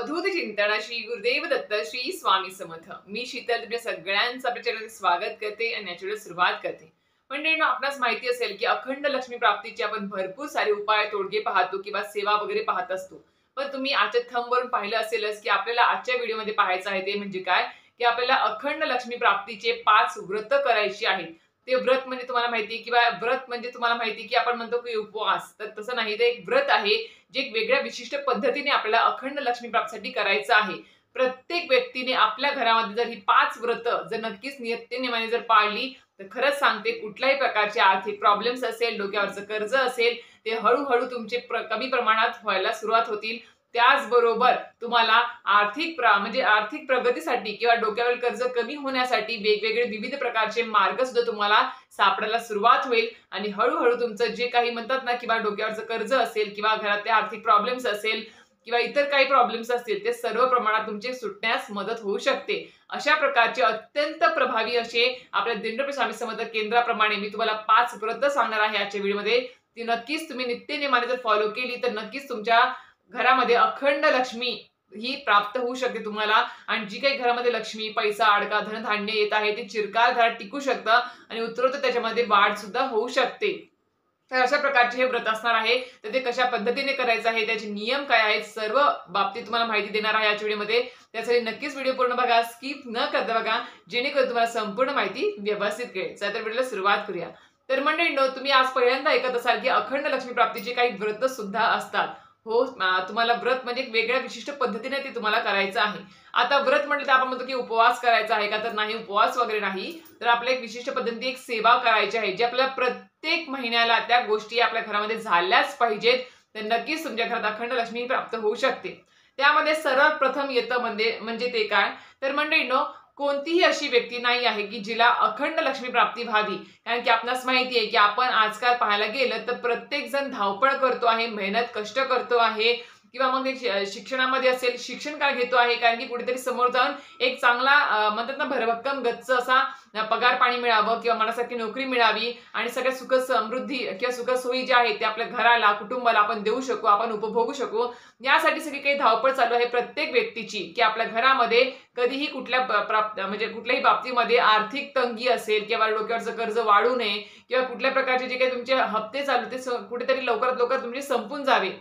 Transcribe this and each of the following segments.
अवधूत चिंतन श्री गुरुदेव दत्त श्री स्वामी समर्थ। मी शीतल तुमच्या सगळ्यांचं आपल्या चॅनलमध्ये स्वागत करते आणि याची व्हिडिओ सुरुवात करते। म्हणजे आपणास माहिती असेल की अखंड लक्ष्मी प्राप्तीचे आपण भरपूर सारे उपाय तोडगे पाहतो किंवा सेवा वगैरे पाहत असतो। पण तुम्ही आजच्या थंबवरून पाहिलं असेलच की आपल्याला आजच्या व्हिडिओमध्ये पाहायचं आहे ते म्हणजे काय की आपल्याला अखंड लक्ष्मी प्राप्तीचे 5 व्रत करायची आहेत। ते व्रत म्हणजे तुम्हाला माहिती किंवा व्रत म्हणजे तुम्हाला माहिती की आपण म्हणतो की उपवास, तर तसं नाही, ते एक व्रत आहे जे एक वेगळ्या विशिष्ट पद्धतीने आपल्याला अखंड लक्ष्मी प्राप्तीसाठी करायचं आहे। प्रत्येक व्यक्तीने आपल्या घरामध्ये जर ही 5 व्रत जर नक्कीच नित्यनेमाने जर पाळली तर खरंच सांगते कुठल्याही प्रकारचे आर्थिक प्रॉब्लेम्स असेल, डोक्यावरचं कर्ज असेल, ते हळूहळू तुमचे कमी प्रमाणात व्हायला सुरुवात होतील। त्याचबरोबर तुम्हाला म्हणजे आर्थिक प्रगतीसाठी किंवा डोक्यावरील कर्ज कमी होण्यासाठी वेगवेगळे विविध प्रकारचे मार्ग सुद्धा तुम्हाला सापडायला सुरुवात होईल आणि हळूहळू तुमचं जे काही म्हणतात ना किंवा डोक्यावरचं कर्ज असेल किंवा घरातले आर्थिक प्रॉब्लेम्स असेल किंवा इतर काही प्रॉब्लेम्स असतील ते सर्व प्रमाणात तुमचे सुटण्यास मदत होऊ शकते। अशा प्रकारचे अत्यंत प्रभावी असे आपल्या दिंडोरी स्वामी समर्थ केंद्राप्रमाणे मी तुम्हाला 5 व्रत सांगणार आहे आजच्या व्हिडिओमध्ये। ती नक्कीच तुम्ही नित्यनेमाने जर फॉलो केली तर नक्कीच तुमच्या घरामध्ये अखंड लक्ष्मी ही प्राप्त होऊ शकते तुम्हाला। आणि जी काही घरामध्ये लक्ष्मी, पैसा, अडका, धनधान्य येत आहे ते चिरकाल घरात टिकू शकतं आणि उत्तरोत्तर त्याच्यामध्ये वाढ सुद्धा होऊ शकते। तर अशा प्रकारचे हे व्रत असणार आहे। तर ते कशा पद्धतीने करायचं आहे, त्याचे नियम काय आहेत, सर्व बाबतीत तुम्हाला माहिती देणार आहे याच्या व्हिडिओमध्ये। त्यासाठी नक्कीच व्हिडिओ पूर्ण बघा, स्किप न करता बघा, जेणेकरून तुम्हाला संपूर्ण माहिती व्यवस्थित कळेल। चला तर व्हिडिओला सुरुवात करूया। तर मंडळींनो, तुम्ही आज पहिल्यांदा ऐकत असाल की अखंड लक्ष्मी प्राप्तीचे काही व्रत सुद्धा असतात। हो, तुम्हाला व्रत म्हणजे एक वेगळ्या विशिष्ट पद्धतीने ते तुम्हाला करायचं आहे। आता व्रत म्हटलं तर आपण म्हणतो की उपवास करायचा आहे का, तर नाही, उपवास वगैरे नाही, तर आपल्या एक विशिष्ट पद्धतीने एक सेवा करायची आहे जी आपल्याला प्रत्येक महिन्याला त्या गोष्टी आपल्या घरामध्ये झाल्याच पाहिजेत, तर नक्कीच तुमच्या घरात अखंड लक्ष्मी प्राप्त होऊ शकते। त्यामध्ये सर्वात प्रथम येतं म्हणजे ते काय, तर मंडळींनो, कोणतीही अशी व्यक्ती नाही आहे की जिला अखंड लक्ष्मी प्राप्ती व्हावी। कारण की आपणास माहिती आहे की आपण आजकाल पाहायला गेलं तर प्रत्येक जण धावपळ करतो आहे, मेहनत कष्ट करतो आहे किंवा मग शिक्षणामध्ये असेल, शिक्षण का घेतो आहे कारण की कुठेतरी समोर जाऊन एक चांगला म्हणतात ना भरभक्कम गच्च असा पगार पाणी मिळावं किंवा मनासारखी नोकरी मिळावी आणि सगळ्या सुख समृद्धी किंवा सुखसोयी ज्या आहेत ते आपल्या घराला, कुटुंबाला आपण देऊ शकू, आपण उपभोगू शकू, यासाठी सगळी काही धावपळ चालू आहे प्रत्येक व्यक्तीची की आपल्या घरामध्ये कधीही कुठल्याही बाबतीमध्ये आर्थिक तंगी असेल किंवा डोक्यावरचं कर्ज वाढू नये किंवा कुठल्या प्रकारचे जे काही तुमचे हप्ते चालू ते कुठेतरी लवकरात लवकर तुमचे संपून जावे,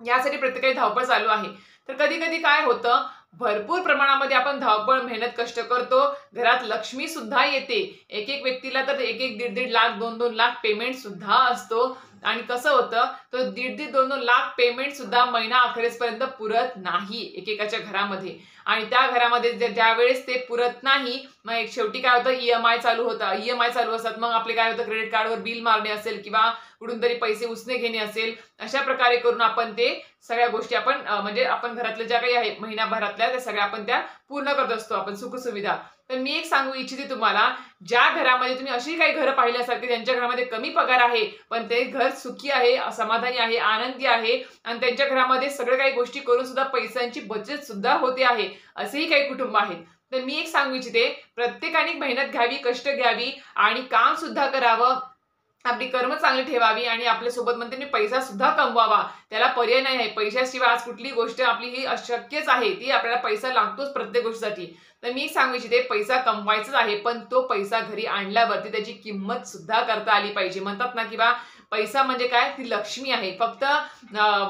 यासाठी प्रत्येकाची धावपळ चालू आहे। तर कधी कधी काय होतं, भरपूर प्रमाणामध्ये आपण धावपळ, मेहनत, कष्ट करतो, घरात लक्ष्मी सुद्धा येते, एक एक व्यक्तीला तर 1-1, 1.5-1.5 लाख, 2-2 लाख पेमेंट सुद्धा असतो। आणि कसं होतं, तो 1.5-1.5, 2-2 लाख पेमेंट सुद्धा महिना अखेरपर्यंत पुरत नाही एकेकाच्या घरामध्ये। आणि त्या घरामध्ये ज्या वेळेस ते पुरत नाही, मग शेवटी काय होतं, ईएमआय चालू असतात। मग आपले काय होतं, क्रेडिट कार्डवर बिल मारणे असेल किंवा कुठून तरी पैसे उसने घेणे असेल, अशा प्रकारे करून आपण ते सगळ्या गोष्टी म्हणजे आपण घरातल्या ज्या काही आहे महिनाभरातल्या त्या सगळ्या आपण त्या पूर्ण करत असतो, आपण सुखसुविधा। तर मी एक सांगू इच्छिते तुम्हाला, ज्या घरामध्ये तुम्ही अशी काही घरं पाहिली असाल की त्यांच्या घरामध्ये कमी पगार आहे पण ते घर सुखी आहे, समाधानी आहे, आनंदी आहे आणि त्यांच्या घरामध्ये सगळ्या काही गोष्टी करून सुद्धा पैशांची बचत सुद्धा होते आहे, असेही काही कुटुंब आहेत। तर मी एक सांगू इच्छिते, प्रत्येकाने मेहनत घ्यावी, कष्ट घ्यावी आणि काम सुद्धा करावं, आपली कर्म चांगली ठेवावी आणि आपल्यासोबत म्हणते पैसा सुद्धा कमवावा, त्याला पर्याय नाही आहे। पैशाशिवाय आज कुठली गोष्ट आपली ही अशक्यच आहे, ती आपल्याला पैसा लागतोच प्रत्येक गोष्टीसाठी। तर मी सांगू इच्छिते, पैसा कमवायचाच आहे पण तो पैसा घरी आणल्यावरती त्याची किंमत सुद्धा करता आली पाहिजे। म्हणतात ना किंवा पैसा म्हणजे काय, ती लक्ष्मी आहे। फक्त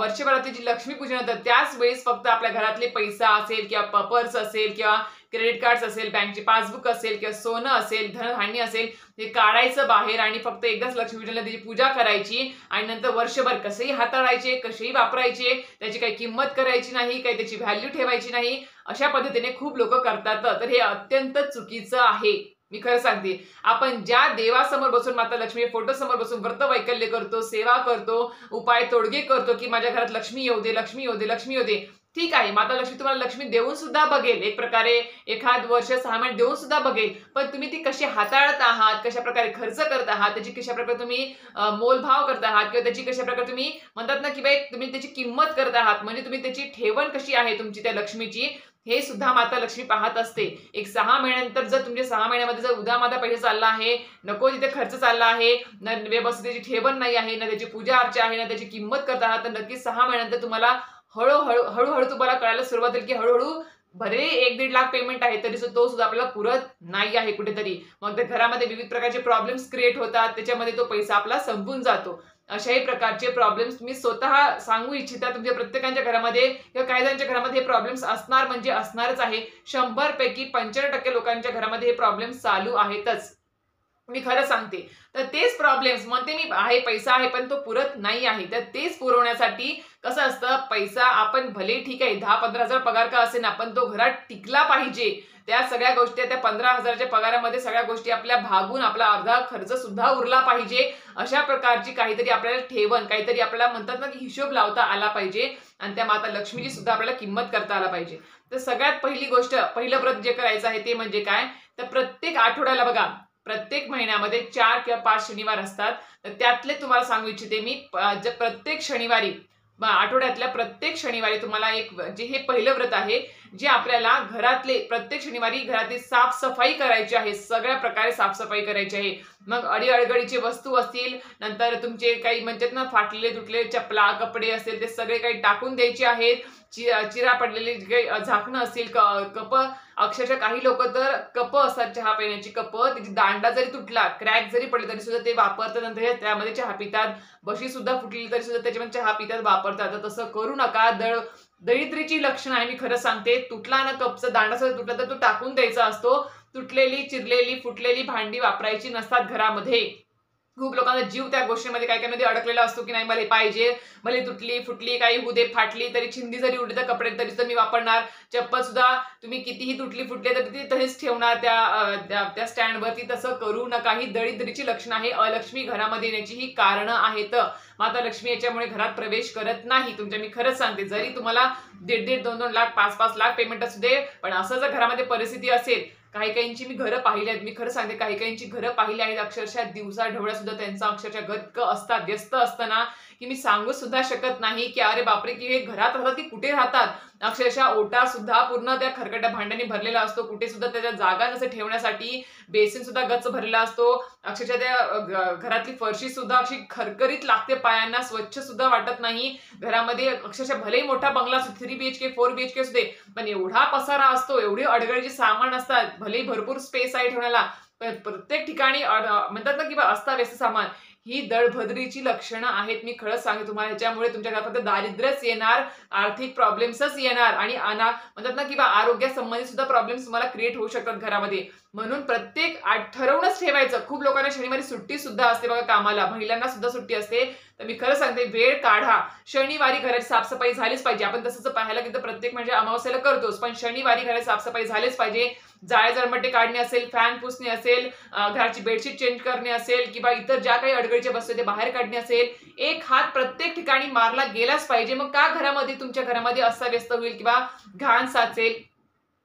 वर्षभरात जी लक्ष्मी पूजन होतं त्याच वेळेस फक्त आपल्या घरातले पैसा असेल किंवा पर्स असेल किंवा क्रेडिट कार्ड असेल, बँकचे पासबुक असेल किंवा सोनं असेल, धनधान्य असेल, ते काढायचं बाहेर आणि फक्त एकदाच लक्ष्मीपूजनाला त्याची पूजा करायची आणि नंतर वर्षभर कसेही हाताळायचे, कसेही वापरायचे, त्याची काही किंमत करायची नाही, काही त्याची व्हॅल्यू ठेवायची नाही, अशा पद्धतीने खूप लोक करतात। तर हे अत्यंत चुकीचं आहे। मी खरं सांगते, आपण ज्या देवासमोर बसून, माता लक्ष्मी फोटो समोर बसून व्रत वैकल्य करतो, सेवा करतो, उपाय तोडगे करतो की माझ्या घरात लक्ष्मी येऊ दे, लक्ष्मी येऊ दे, लक्ष्मी येऊ दे, ठीक आहे, माता लक्ष्मी तुम्हाला लक्ष्मी देऊन सुद्धा बघेल, एक प्रकारे एखाद वर्ष 6 महिने देऊन सुद्धा बघेल, पण तुम्ही ती कशी हाताळत आहात, कशा प्रकारे खर्च करत आहात, त्याची कशा प्रकारे तुम्ही मोलभाव करत आहात किंवा त्याची कशा प्रकारे तुम्ही म्हणतात ना की बाई तुम्ही त्याची किंमत करत आहात, म्हणजे तुम्ही त्याची ठेवण कशी आहे तुमची त्या लक्ष्मीची, हे सुद्धा माता लक्ष्मी पाहत असते। एक 6 महिन्यानंतर जर तुमच्या 6 महिन्यामध्ये जर उदामादा पैसे चालला आहे, नको तिथे खर्च चालला आहे, न व्यवस्थित त्याची ठेवण नाही आहे, ना त्याची पूजा अर्चा आहे, ना त्याची किंमत करत आहात, तर नक्कीच 6 महिन्यानंतर तुम्हाला हळू-हळू, हळू-हळू तुम्हाला कळायला सुरुवात होईल, की हळू-हळू भले 1-1.5 लाख पेमेंट आहे, तरी सुद्धा तो सुद्धा आपल्याला पुरत नाही आहे कुठेतरी. मग त्या घरामध्ये विविध प्रकारचे प्रॉब्लेम्स क्रिएट होतात. त्याच्यामध्ये तो पैसा आपला संपून जातो. अशाही प्रकारचे प्रॉब्लेम्स तुम्ही स्वतः सांगू इच्छिता. तुमच्या प्रत्येकाच्या घरामध्ये किंवा काही जणांच्या घरामध्ये हे प्रॉब्लेम्स असणार म्हणजे असणारच आहे. 100 पैकी 95% लोकांच्या घरामध्ये हे प्रॉब्लेम्स चालू आहेतच. मी खरं सांगते. तर तेच प्रॉब्लेम्स म्हणते मी आहे, पैसा आहे, पण तो पुरत नाही आहे. तर तेच पुरवण्यासाठी कसं असतं, पैसा आपण भले ठीक आहे 10-15,000 पगार का असेना, पण तो घरात टिकला पाहिजे. त्या सगळ्या गोष्टी त्या 15,000च्या पगारामध्ये सगळ्या गोष्टी आपल्या भागून आपला अर्धा खर्च सुद्धा उरला पाहिजे. अशा प्रकारची काहीतरी आपल्याला ठेवण, काहीतरी आपल्याला म्हणतात ना, की हिशोब लावता आला पाहिजे आणि त्या माता लक्ष्मीची सुद्धा आपल्याला किंमत करता आला पाहिजे. तर सगळ्यात पहिली गोष्ट, पहिलं व्रत जे करायचं आहे ते म्हणजे काय, तर प्रत्येक आठवड्याला बघा, प्रत्येक महिन्यामध्ये 4 किंवा 5 शनिवार असतात. तर त्यातले तुम्हाला सांगू इच्छिते मी, प्रत्येक शनिवारी, आठवड्यातल्या प्रत्येक शनिवारी तुम्हाला एक, जे हे पहिलं व्रत आहे, जे आपल्याला घरातले प्रत्येक शनिवारी घरातली साफसफाई करायची आहे. सगळ्या प्रकारे साफसफाई करायची आहे. मग अडीअडगडीचे वस्तू असतील, नंतर तुमचे काही म्हणतात ना, फाटलेले तुटलेले चपला, कपडे असतील, ते सगळे काही टाकून द्यायचे आहेत. चिरा पडलेले जे काही झाकणं असतील, कप, अक्षरशः काही लोक तर कप असतात, चहा पिण्याची कप, त्याची दांडा जरी तुटला, क्रॅक जरी पडले तरी सुद्धा ते वापरतात. नंतर त्यामध्ये चहा पितात. बशी सुद्धा फुटली तरी सुद्धा त्याच्यामध्ये चहा पितात, वापरतात. तर तसं करू नका. दरिद्रीची लक्षणं आहे, मी खरं सांगते. तुटला ना कपचा दांडा सुद्धा तुटला तर तो टाकून द्यायचा असतो. तुटलेली, चिरलेली, फुटलेली भांडी वापरायची नसतात घरामध्ये. खूप लोकांचा जीव त्या गोष्टीमध्ये काही मध्ये अडकलेला असतो, की नाही मला हे पाहिजे, मला तुटली फुटली काही होऊ दे, फाटली तरी, चिंदी जरी उडली तर कपडे तरी सुद्धा मी वापरणार. चप्पल सुद्धा तुम्ही कितीही तुटली फुटली तर ती तशीच ठेवणार त्या स्टँडवरती. तसं करू नका. ही दरिद्रीची लक्षणं आहे. अलक्ष्मी घरामध्ये येण्याची ही कारणं आहेत. माता लक्ष्मी याच्यामुळे घरात प्रवेश करत नाही तुमच्या. मी खरंच सांगते, जरी तुम्हाला 1.5-1.5, 2-2 लाख, 5-5 लाख पेमेंट असू दे, पण असं जर घरामध्ये परिस्थिती असेल, काही काहींची मी घरं पाहिली आहेत, मी खरं सांगते, काही काहींची घरं पाहिली आहेत, अक्षरशः दिवसा ढवळ्या सुद्धा त्यांचा अक्षरशः घर इतकं असतात, व्यस्त असतं ना, की मी सांगू सुद्धा शकत नाही, की अरे बापरे, की हे घरात राहतात ती कुठे राहतात. अक्षरशः ओटा सुद्धा पूर्ण त्या खरकट्या भांड्याने भरलेला असतो. कुठे सुद्धा त्याच्या जागा नसते ठेवण्यासाठी. बेसिन सुद्धा गच्च भरलेला असतो. अक्षरशः त्या घरातली फरशी सुद्धा अशी खरखरीत लागते पायांना, स्वच्छ सुद्धा वाटत नाही. घरामध्ये अक्षरशः भलेही मोठा बंगला असतो, 3 BHK 4 BHK असू दे, पण एवढा पसारा असतो, एवढी अडगळीचे सामान असतात, भलेही भरपूर स्पेस आहे ठेवण्याला, पण प्रत्येक ठिकाणी म्हणतात ना, की अस्ताव्यस्त सामान. ही दळभद्रीची लक्षणं आहेत. मी खरंच सांगते तुम्हाला, ह्याच्यामुळे तुमच्या घरात फक्त दारिद्र्यच येणार, आर्थिक प्रॉब्लेम्सच येणार आणि म्हणतात ना, की आरोग्यासंबंधी सुद्धा प्रॉब्लेम्स तुम्हाला क्रिएट होऊ शकतात घरामध्ये. म्हणून प्रत्येक ठरवूनच ठेवायचं. खूप लोकांना शनिवारी सुट्टी सुद्धा असते बघा कामाला, महिलांना सुद्धा सुट्टी असते. तर मी खरं सांगते, वेळ काढा. शनिवारी घराची साफसफाई झालीच पाहिजे. आपण तसंच पाहायला गेलं तर प्रत्येक म्हणजे अमावस्येला करतोच, पण शनिवारी घराची साफसफाई झालीच पाहिजे. जाळे जळमटे काढणे असेल, फॅन पुसणे असेल, घराची बेडशीट चेंज करणे असेल, किंवा इतर ज्या काही अडगळीच्या वस्तू ते बाहेर काढणे असेल, एक हात प्रत्येक ठिकाणी मारला गेलाच पाहिजे. मग का घरामध्ये, तुमच्या घरामध्ये अस्ताव्यस्त होईल किंवा घाण साचेल?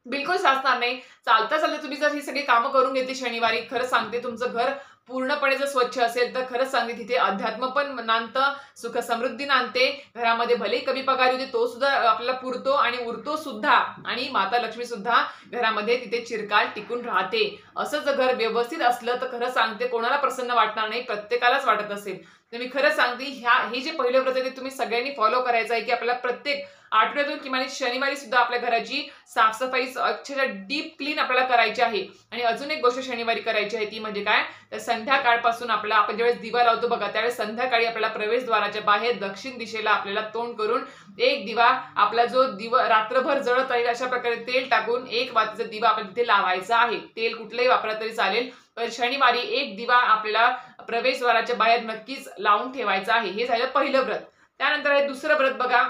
बिलकुल साचणार नाही. चालता चालता तुम्ही जर ही सगळी कामं करून घेतली शनिवारी, खरं सांगते, तुमचं घर पूर्णपणे जर स्वच्छ असेल तर खरंच सांगते, तिथे अध्यात्म पण नांदतं, सुख समृद्धी नांदते. घरामध्ये भलेही कमी पगार होते, तो सुद्धा आपल्याला पुरतो आणि उरतो सुद्धा, आणि माता लक्ष्मी सुद्धा घरामध्ये तिथे चिरकाल टिकून राहते. असं जर घर व्यवस्थित असलं तर खरं सांगते, कोणाला प्रसन्न वाटणार नाही, प्रत्येकालाच वाटत असेल. तर मी खरं सांगते, हे जे पहिलं व्रत आहे ते तुम्ही सगळ्यांनी फॉलो करायचं आहे, की आपल्याला प्रत्येक आठवड्यातून किमान शनिवारी सुद्धा आपल्या घराची साफसफाई अक्षरशः डीप क्लीन आपल्याला करायची आहे. आणि अजून एक गोष्ट शनिवारी करायची आहे, ती म्हणजे काय, तर संध्याकाळपासून आपण ज्यावेळेस दिवा लावतो बघा, त्यावेळेस संध्याकाळी आपल्याला प्रवेशद्वाराच्या बाहेर दक्षिण दिशेला आपल्याला तोंड करून एक दिवा, आपला जो दिवा रात्रभर जळत राहील अशा प्रकारे तेल टाकून एक वातीचा दिवा आपण तिथे लावायचा आहे. तेल कुठलंही वापरला तरी चालेल, पण शनिवारी एक दिवा आपल्याला प्रवेशद्वाराच्या बाहेर नक्कीच लावून ठेवायचा आहे. हे झालं पहिलं व्रत. त्यानंतर आहे दुसरं व्रत बघा.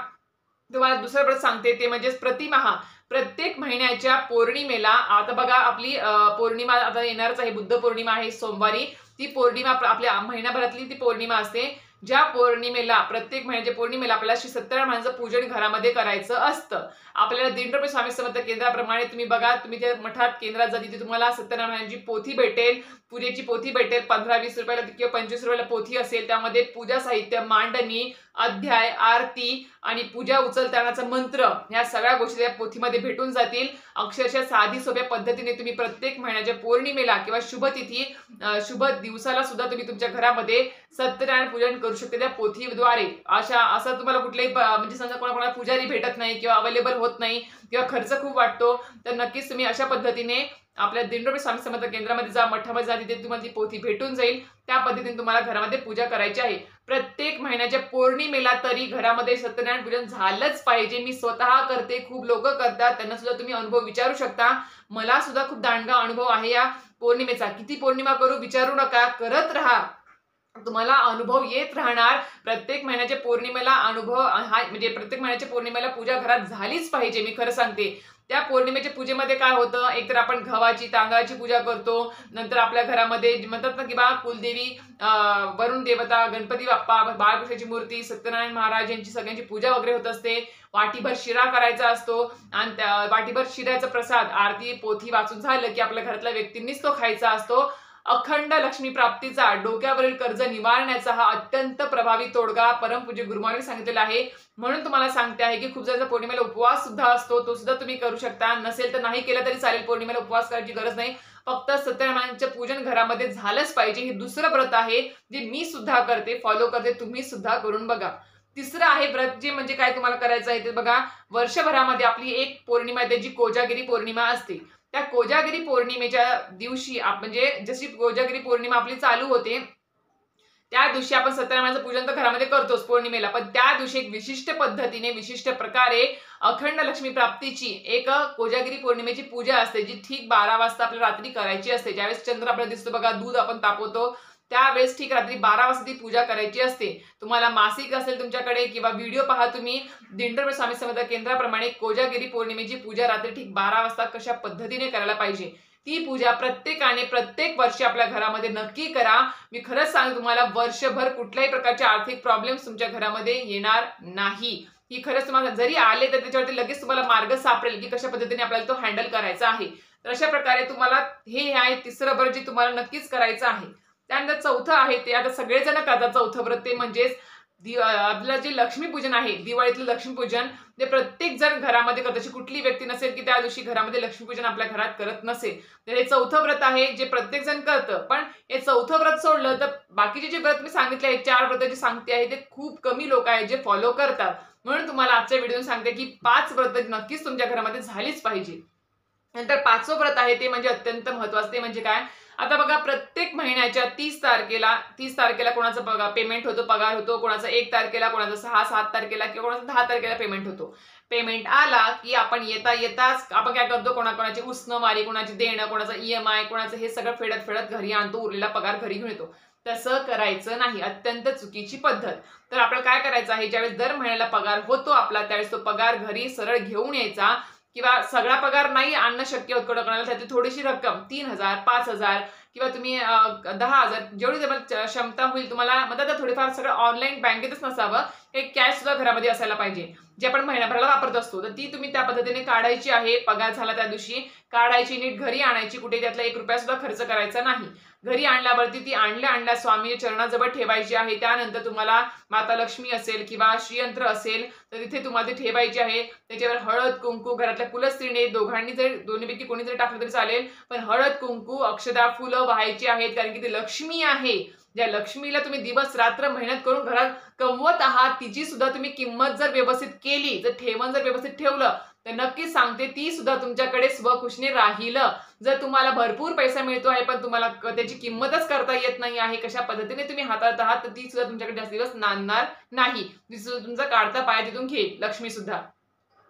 तुम्हाला दुसरं व्रत सांगते, ते म्हणजे प्रतिमहा. प्रत्येक महिन्याच्या पौर्णिमेला, आता बघा आपली पौर्णिमा आता येणारच आहे, बुद्ध पौर्णिमा आहे सोमवारी. ती पौर्णिमा आपल्या महिनाभरातली ती पौर्णिमा असते. ज्या पौर्णिमेला, प्रत्येक महिन्याच्या पौर्णिमेला आपल्याला श्री सत्यनारायणाचं पूजन घरामध्ये करायचं असतं. आपल्याला 1.5 रुपये स्वामी समर्थ केंद्राप्रमाणे तुम्ही बघा, तुम्ही त्या मठात केंद्रात जा, तिथे तुम्हाला सत्यनारायणाची पोथी भेटेल, पूजेची पोथी भेटेल. 15-20 रुपयाला किंवा 25 रुपयाला पोथी असेल. त्यामध्ये पूजा साहित्य, मांडणी, अध्याय, आरती आणि पूजा उचलतानाचा मंत्र, ह्या सगळ्या गोष्टी त्या पोथीमध्ये भेटून जातील. अक्षरशः साधी सोप्या पद्धतीने तुम्ही प्रत्येक महिन्याच्या पौर्णिमेला किंवा शुभ तिथी, शुभ दिवसाला सुद्धा तुम्ही तुमच्या घरामध्ये सत्यनारायण पूजन करू शकते त्या पोथीद्वारे. असं तुम्हाला कुठल्याही म्हणजे समजा कोणाकोणाला पुजारी भेटत नाही किंवा अवेलेबल होत नाही किंवा खर्च खूप वाटतो, तर नक्कीच तुम्ही अशा पद्धतीने आपल्या दिंडोरी स्वामी समर्थ केंद्रामध्ये जा, मठामध्ये जा, तिथे तुम्हाला ती पोथी भेटून जाईल. त्या पद्धतीने तुम्हाला घरामध्ये पूजा करायची आहे. प्रत्येक महिन्याच्या पौर्णिमेला तरी घरामध्ये सत्यनारायण पूजन झालंच पाहिजे. मी स्वतः करते, खूप लोक करतात, त्यांना सुद्धा तुम्ही अनुभव विचारू शकता. मला सुद्धा खूप दांडगा अनुभव आहे या पौर्णिमेचा. किती पौर्णिमा करू विचारू नका, करत राहा. तुम्हाला अनुभव येत राहणार. प्रत्येक महिन्याच्या पौर्णिमेला अनुभव हा म्हणजे प्रत्येक महिन्याच्या पौर्णिमेला पूजा घरात झालीच पाहिजे. मी खरं सांगते. त्या पौर्णिमेच्या पूजेमध्ये काय होतं, एकतर आपण गव्हाची तांदळाची पूजा करतो, नंतर आपल्या घरामध्ये म्हणतात ना की बा कुलदेवी, वरुण देवता, गणपती बाप्पा, बाळकृष्णाची मूर्ती, सत्यनारायण महाराज यांची सगळ्यांची पूजा वगैरे होत असते. वाटीभर शिरा करायचा असतो आणि त्या वाटीभर शिऱ्याचा प्रसाद आरती पोथी वाचून झालं की आपल्या घरातल्या व्यक्तींनीच तो खायचा असतो. अखंड लक्ष्मी प्राप्तीचा, डोक्यावरील कर्ज निवारण्याचा हा अत्यंत प्रभावी तोडगा परमपूज्य गुरुमाऊली सांगितलेला आहे. म्हणून तुम्हाला सांगते आहे की खूप जणांचा पौर्णिमेला उपवास सुद्धा असतो, तो सुद्धा तुम्ही करू शकता. नसेल तर नाही केला तरी चालेल, पौर्णिमेला उपवास करायची गरज नाही. फक्त सत्यनारायणांचे पूजन घरामध्ये झालंच पाहिजे. हे दुसरं व्रत आहे जे मी सुद्धा करते, फॉलो करते, तुम्ही सुद्धा करून बघा. तिसरं आहे व्रत, जे म्हणजे काय तुम्हाला करायचं आहे ते बघा. वर्षभरामध्ये आपली एक पौर्णिमा येते जी कोजागिरी पौर्णिमा असते. त्या कोजागिरी पौर्णिमेच्या दिवशी म्हणजे जशी कोजागिरी पौर्णिमा आपली चालू होते त्या दिवशी आपण सत्यनारायणाचं पूजन तर घरामध्ये करतोच पौर्णिमेला, पण त्या दिवशी एक विशिष्ट पद्धतीने विशिष्ट प्रकारे अखंड लक्ष्मी प्राप्तीची एक कोजागिरी पौर्णिमेची पूजा असते, जी ठीक 12 वाजता आपल्याला रात्री करायची असते. ज्यावेळेस चंद्र आपल्याला दिसतो बघा, दूध आपण तापवतो त्यावेळेस ठीक रात्री 12 वाजता ती पूजा करायची असते. तुम्हाला मासिक असेल तुमच्याकडे किंवा व्हिडिओ पहा तुम्ही, दिंडोरी स्वामी समर्थ केंद्राप्रमाणे कोजागिरी पौर्णिमेची पूजा रात्री ठीक 12 वाजता कशा पद्धतीने करायला पाहिजे ती पूजा प्रत्येकाने प्रत्येक वर्षी आपल्या घरामध्ये नक्की करा. मी खरंच सांगते तुम्हाला, वर्षभर कुठल्याही प्रकारचे आर्थिक प्रॉब्लेम्स तुमच्या घरामध्ये येणार नाही. ही खरंच तुम्हाला जरी आले तर त्याच्यावरती लगेच तुम्हाला मार्ग सापडेल की कशा पद्धतीने आपल्याला तो हँडल करायचा आहे. तर अशा प्रकारे तुम्हाला हे आहे तिसरं व्रत जे तुम्हाला नक्कीच करायचं आहे. त्यानंतर चौथं आहे ते आता सगळेजण करतात चौथं व्रत, ते म्हणजेच आपलं जे लक्ष्मीपूजन आहे, दिवाळीतलं लक्ष्मीपूजन, ते प्रत्येक जण घरामध्ये करत. अशी कुठली व्यक्ती नसेल की त्या दिवशी घरामध्ये लक्ष्मीपूजन आपल्या घरात करत नसेल. तर हे चौथं व्रत आहे जे प्रत्येक जण करतं. पण हे चौथं व्रत सोडलं तर बाकीचे जे व्रत मी सांगितले आहेत, 4 व्रत जे सांगते आहे, ते खूप कमी लोक आहेत जे फॉलो करतात. म्हणून तुम्हाला आजच्या व्हिडिओत सांगते की 5 व्रत नक्कीच तुमच्या घरामध्ये झालीच पाहिजे. नंतर 5वं व्रत आहे ते म्हणजे अत्यंत महत्त्वाचं, ते म्हणजे काय, आता बघा प्रत्येक महिन्याच्या 30 तारखेला कोणाचा पेमेंट होतो, पगार होतो, कोणाचा 1 तारखेला, कोणाचा 6-7 तारखेला किंवा कोणाचा 10 तारखेला पेमेंट होतो. पेमेंट आला की आपण येताच आपण काय करतो, कोणाकोणाची उसनवारी, कोणाची देणं, कोणाचा EMI, कोणाचं हे सगळं फेडत घरी आणतो, उरलेला पगार घरी घेऊन येतो. तसं करायचं नाही, अत्यंत चुकीची पद्धत. तर आपल्याला काय करायचं आहे, ज्यावेळेस दर महिन्याला पगार होतो आपला, त्यावेळेस तो पगार घरी सरळ घेऊन यायचा. किंवा सगळा पगार नाही आणणं शक्य होत कोणाकोणाला, त्याची थोडीशी रक्कम 3000, 5000 किंवा तुम्ही 10,000 जेवढी तुम्हाला क्षमता होईल, तुम्हाला म्हणतात थोडीफार सगळं ऑनलाईन बँकेतच नसावं, एक कॅश सुद्धा घरामध्ये असायला पाहिजे, जे आपण महिनाभराला वापरत असतो. तर ती तुम्ही त्या पद्धतीने काढायची आहे. पगार झाला त्या दिवशी काढायची, नीट घरी आणायची, कुठे त्यातला 1 रुपया सुद्धा खर्च करायचा नाही. घरी आणल्यावरती ती आणल्या स्वामीच्या चरणाजवळ ठेवायची आहे. त्यानंतर तुम्हाला माता लक्ष्मी असेल किंवा श्रीयंत्र असेल तर तिथे तुम्हाला ती ठेवायची आहे. त्याच्यावर हळद कुंकू, घरातल्या कुलस्त्रीने दोघांनी जर दोन्हीपैकी कोणी जरी टाकलं तरी चालेल, पण हळद कुंकू अक्षदा फुलं व्हायची आहेत, कारण की ती लक्ष्मी आहे. ज्या लक्ष्मीला तुम्ही दिवस रात्र मेहनत करून घरात कमवत आहात, तिची सुद्धा तुम्ही किंमत जर व्यवस्थित केली, जर ठेवण जर व्यवस्थित ठेवलं, तर नक्कीच सांगते ती सुद्धा तुमच्याकडे स्वखुशीने राहील. जर तुम्हाला भरपूर पैसा मिळतो आहे पण तुम्हाला त्याची किंमतच करता येत नाही आहे, कशा पद्धतीने तुम्ही हाताळत आहात, तर ती सुद्धा तुमच्याकडे जास्त दिवस नांदणार नाही. ती सुद्धा तुमचा काढता पाय तिथून घेईल लक्ष्मी सुद्धा.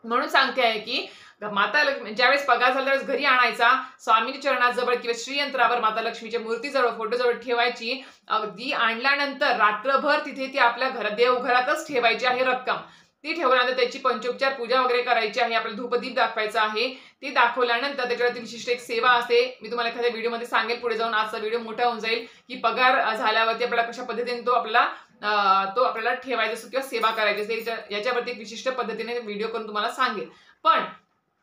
म्हणून सांगते आहे की माता लक्ष्मी ज्यावेळेस पगार झाला त्यावेळेस घरी आणायचा, स्वामीच्या चरणाजवळ किंवा श्रीयंत्रावर माता लक्ष्मीच्या मूर्तीजवळ, फोटोजवळ ठेवायची. अगदी आणल्यानंतर रात्रभर तिथे ती आपल्या देवघरातच ठेवायची आहे रक्कम. ती ठेवल्यानंतर त्याची पंचोपचार पूजा वगैरे करायची आहे, आपल्याला धूपदीप दाखवायचा आहे. ती दाखवल्यानंतर त्याच्यावरती विशिष्ट एक सेवा असते, मी तुम्हाला एखाद्या व्हिडिओमध्ये सांगेल पुढे जाऊन. आजचा व्हिडिओ मोठा होऊन जाईल की पगार झाल्यावरती आपल्याला कशा पद्धतीने तो आपल्याला ठेवायचा असतो किंवा सेवा करायची असते, याच्यावरती एक विशिष्ट पद्धतीने व्हिडिओ करून तुम्हाला सांगेल. पण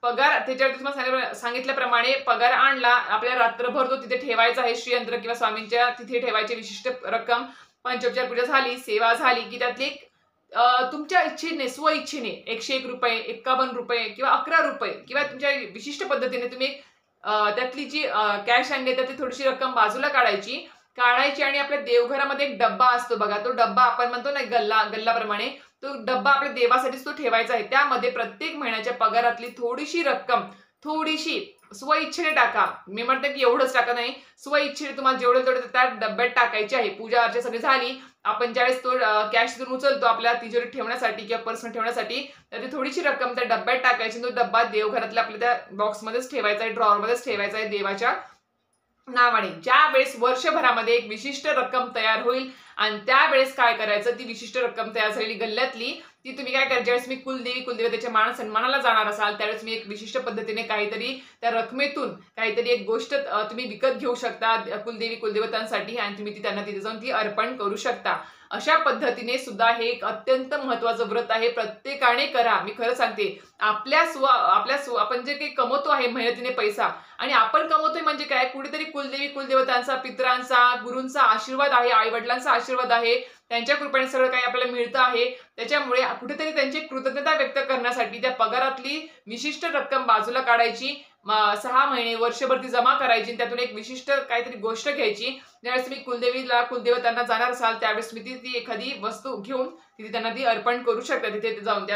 पगार त्याच्यावरती तुम्हाला सांगितल्याप्रमाणे पगार आणला, आपल्याला रात्रभर तो तिथे ठेवायचा आहे. श्रीयंत्र किंवा स्वामींच्या तिथे ठेवायची विशिष्ट रक्कम. पंचोपचार पूजा झाली, सेवा झाली की त्यातली तुमच्या इच्छेने, स्व इच्छेने 101 रुपये, 51 रुपये किंवा 11 रुपये किंवा तुमच्या विशिष्ट पद्धतीने तुम्ही त्यातली जी कॅश आणली तर ती थोडीशी रक्कम बाजूला काढायची. काढायची आणि आपल्या देवघरामध्ये एक डब्बा असतो बघा, तो डब्बा आपण म्हणतो ना गल्लाप्रमाणे, तो डब्बा आपल्या देवासाठीच तो ठेवायचा आहे. त्यामध्ये प्रत्येक महिन्याच्या पगारातली थोडीशी रक्कम, थोडीशी स्वइच्छेने टाका. मी म्हणते की एवढंच टाका नाही, स्वइच्छेने तुम्हाला जेवढं तेवढं त्या डब्यात टाकायची आहे. पूजा अर्चा सगळी झाली. आपण ज्यावेळेस तो कॅश तिथून उचलतो आपल्या तिजोरीत ठेवण्यासाठी किंवा पर्समध्ये ठेवण्यासाठी, तर ती थोडीशी रक्कम त्या डब्यात टाकायची. तो डब्बा देवघरातल्या आपल्या त्या बॉक्समध्येच ठेवायचा आहे, ड्रॉवरमध्येच ठेवायचा आहे देवाच्या नावाने. ज्यावेळेस वर्षभरामध्ये एक विशिष्ट रक्कम तयार होईल आणि त्यावेळेस काय करायचं, ती विशिष्ट रक्कम तयार झालेली गल्ल्यातली ती तुम्ही काय करा, ज्यावेळेस मी कुलदेवतेच्या मान सन्मानाला जाणार असाल त्यावेळेस मी एक विशिष्ट पद्धतीने काहीतरी त्या रकमेतून काहीतरी एक गोष्ट तुम्ही विकत घेऊ शकता कुलदेवतांसाठी आणि तुम्ही ती त्यांना तिथे जाऊन ती अर्पण करू शकता. अशा पद्धतीने सुद्धा हे एक अत्यंत महत्वाचं व्रत आहे. प्रत्येकाने करा. मी खरं सांगते, आपण जे काही कमवतो आहे मेहनतीने पैसा, आणि आपण कमवतोय म्हणजे काय, कुठेतरी कुलदेवतांचा, पितरांचा, गुरूंचा आशीर्वाद आहे, आई वडिलांचा आशीर्वाद आहे, त्यांच्या कृपेने सगळं काही आपल्याला मिळतं आहे. त्याच्यामुळे कुठेतरी त्यांची कृतज्ञता व्यक्त करण्यासाठी त्या पगारातली विशिष्ट रक्कम बाजूला काढायची, 6 महिने वर्षभर ती जमा करायची, त्यातून एक विशिष्ट काहीतरी गोष्ट घ्यायची. ज्यावेळेस तुम्ही कुलदेवतांना जाणार असाल त्यावेळेस तुम्ही ती एखादी वस्तू घेऊन तिथे त्यांना ती अर्पण करू शकता. तिथे जाऊन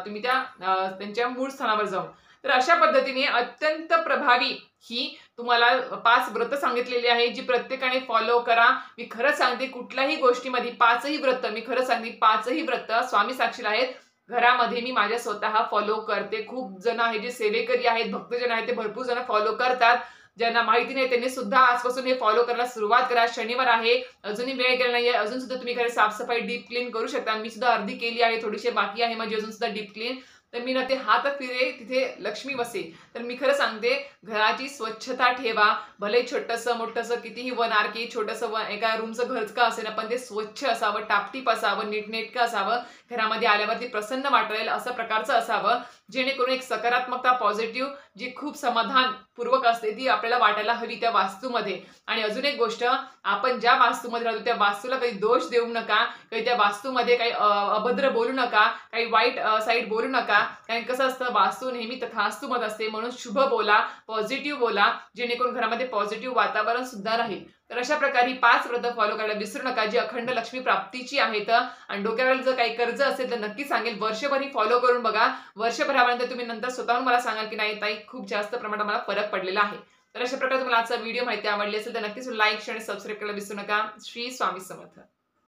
तुम्ही त्यांच्या मूळ स्थानावर जाऊन. तर अशा पद्धतीने अत्यंत प्रभावी ही तुम्हाला 5 व्रत सांगितलेली आहे, जी प्रत्येकाने फॉलो करा. मी खरं सांगते, कुठल्याही गोष्टीमध्ये 5ही व्रत, मी खरं सांगते 5ही व्रत स्वामी साक्षीला आहेत. घरामध्ये मी माझ्या स्वतः फॉलो करते. खूप जण आहेत जे सेवेकरी आहेत, भक्तजन आहेत, ते भरपूर जण फॉलो करतात. ज्यांना माहिती नाही त्यांनी सुद्धा आजपासून हे फॉलो करायला सुरुवात करा. शनिवार आहे, अजूनही वेळ गेला नाहीये, अजून सुद्धा तुम्ही घरी साफसफाई डीप क्लीन करू शकता. मी सुद्धा अर्धी केली आहे, थोडीशी बाकी आहे माझी अजून सुद्धा डीप क्लीन. तर मी ना ते हात फिरे तिथे लक्ष्मी बसे. तर मी खरं सांगते, घराची स्वच्छता ठेवा. भले छोटंसं मोठंसं कितीही 1 RK छोटंसं एका रूमचं घर का असेल, पण ते स्वच्छ असावं, टापटीप असावं, नीटनेटकं असावं. घरामध्ये आल्यावरती प्रसन्न वाटेल असं प्रकारचं असावं, जेणेकरून एक सकारात्मकता, पॉझिटिव्ह जी खूप समाधानपूर्वक असते ती आपल्याला वाटायला हवी त्या वास्तूमध्ये. आणि अजून एक गोष्ट, आपण ज्या वास्तूमध्ये राहतो त्या वास्तूला काही दोष देऊ नका, काही त्या वास्तूमध्ये काही अभद्र बोलू नका, काही वाईट साईड बोलू नका. कारण कसं असतं, वास्तू नेहमी तथास्तु मत असते. म्हणून शुभ बोला, पॉझिटिव्ह बोला, जेणेकरून घरामध्ये पॉझिटिव्ह वातावरण सुद्धा राहील. तर अशा प्रकारे 5 व्रत फॉलो करायला विसरू नका, जी अखंड लक्ष्मी प्राप्तीची आहेत. आणि डोक्यावर जर काही कर्ज असेल तर नक्की सांगेल, वर्षभर ही फॉलो करून बघा. वर्षभरापर्यंत तुम्ही नंतर स्वतःहून मला सांगाल की नाही ताई, खूप जास्त प्रमाणात मला फरक पडलेला आहे. तर अशा प्रकारे तुम्हाला आजचा व्हिडिओ माहिती आवडली असेल तर नक्कीच लाईक, शेअर आणि सबस्क्राईब करायला विसरू नका. श्री स्वामी समर्थ.